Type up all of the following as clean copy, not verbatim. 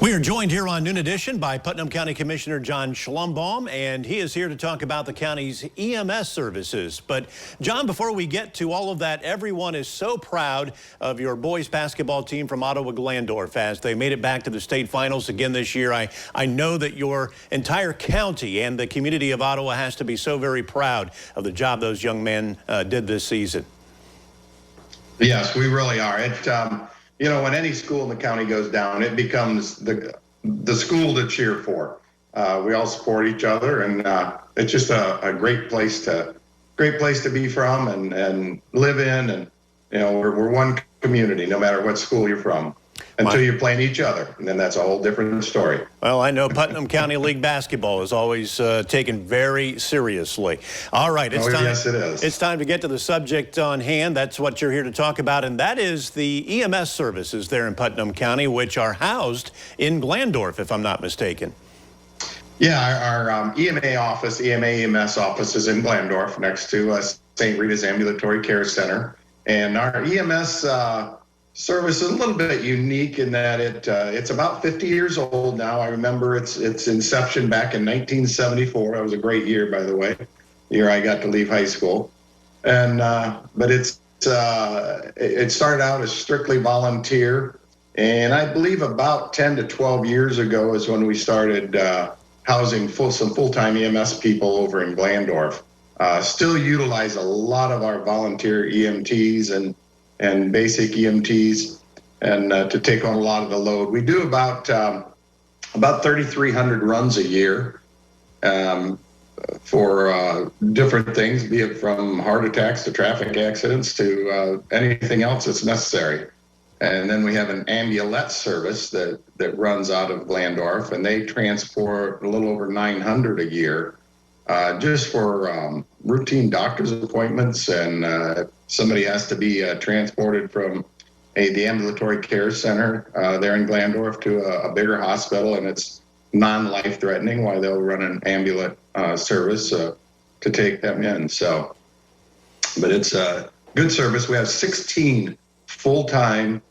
We are joined here on Noon Edition by Putnam County Commissioner John Schlumbohm, and he is here to talk about the county's EMS services. But John, before we get to all of that, everyone is so proud of your boys basketball team from Ottawa-Glandorf as they made it back to the state finals again this year. I know that your entire county and the community of Ottawa has to be so very proud of the job those young men did this season. Yes, we really are. You know, when any school in the county goes down, it becomes the school to cheer for. We all support each other, and it's just a great place to be from and live in. And you know, we're one community, no matter what school you're from, until you're playing each other, and then that's a whole different story. Well, I know Putnam County League basketball is always taken very seriously. All right, it's time. Yes, it is. It's time to get to the subject on hand. That's what you're here to talk about, and that is the EMS services there in Putnam County, which are housed in Glandorf, if I'm not mistaken. Yeah, our EMS office is in Glandorf, next to St. Rita's Ambulatory Care Center, and our EMS service is a little bit unique in that it's about 50 years old now. I remember its inception back in 1974. That was a great year, by the way, the year I got to leave high school. And but it started out as strictly volunteer, and I believe about 10 to 12 years ago is when we started housing some full-time EMS people over in Glandorf. Still utilize a lot of our volunteer EMTs and basic EMTs, and to take on a lot of the load. We do about 3,300 runs a year for different things, be it from heart attacks to traffic accidents to anything else that's necessary. And then we have an ambulance service that runs out of Glandorf, and they transport a little over 900 a year, just for routine doctor's appointments, and somebody has to be transported from the ambulatory care center there in Glandorf to a bigger hospital, and it's non-life threatening, why they'll run an ambulance service to take them in. So, but it's a good service. We have 16 full-time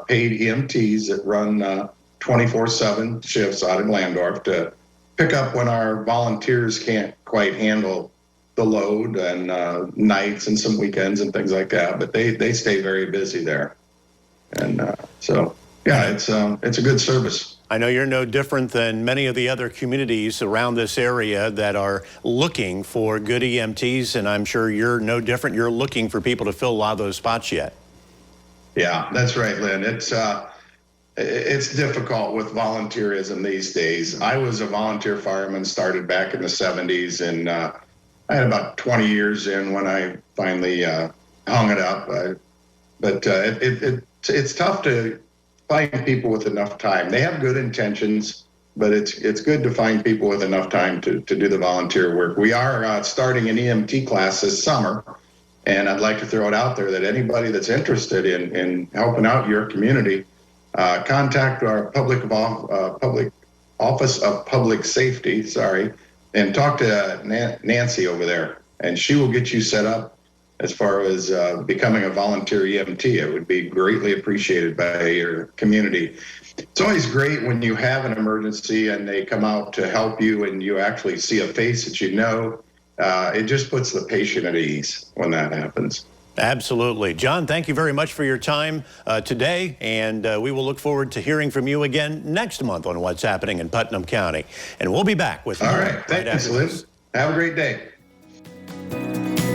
paid EMTs that run 24/7 shifts out of Glandorf to pick up when our volunteers can't quite handle the load, and nights and some weekends and things like that. But they stay very busy there, and so yeah, it's a good service. I know you're no different than many of the other communities around this area that are looking for good EMTs, and I'm sure you're no different. You're looking for people to fill a lot of those spots yet. Yeah, that's right, Lynn. It's difficult with volunteerism these days. I was a volunteer fireman, started back in the 70s, and I had about 20 years in when I finally hung it up. But it's tough to find people with enough time. They have good intentions, but it's good to find people with enough time to do the volunteer work. We are starting an EMT class this summer, and I'd like to throw it out there that anybody that's interested in helping out your community, contact our public Office of Public Safety, and talk to Nancy over there, and she will get you set up as far as becoming a volunteer EMT. It would be greatly appreciated by your community. It's always great when you have an emergency and they come out to help you and you actually see a face that you know. It just puts the patient at ease when that happens. Absolutely. John, thank you very much for your time today, and we will look forward to hearing from you again next month on what's happening in Putnam County. And we'll be back with more. All right. Thanks, Liz. Have a great day.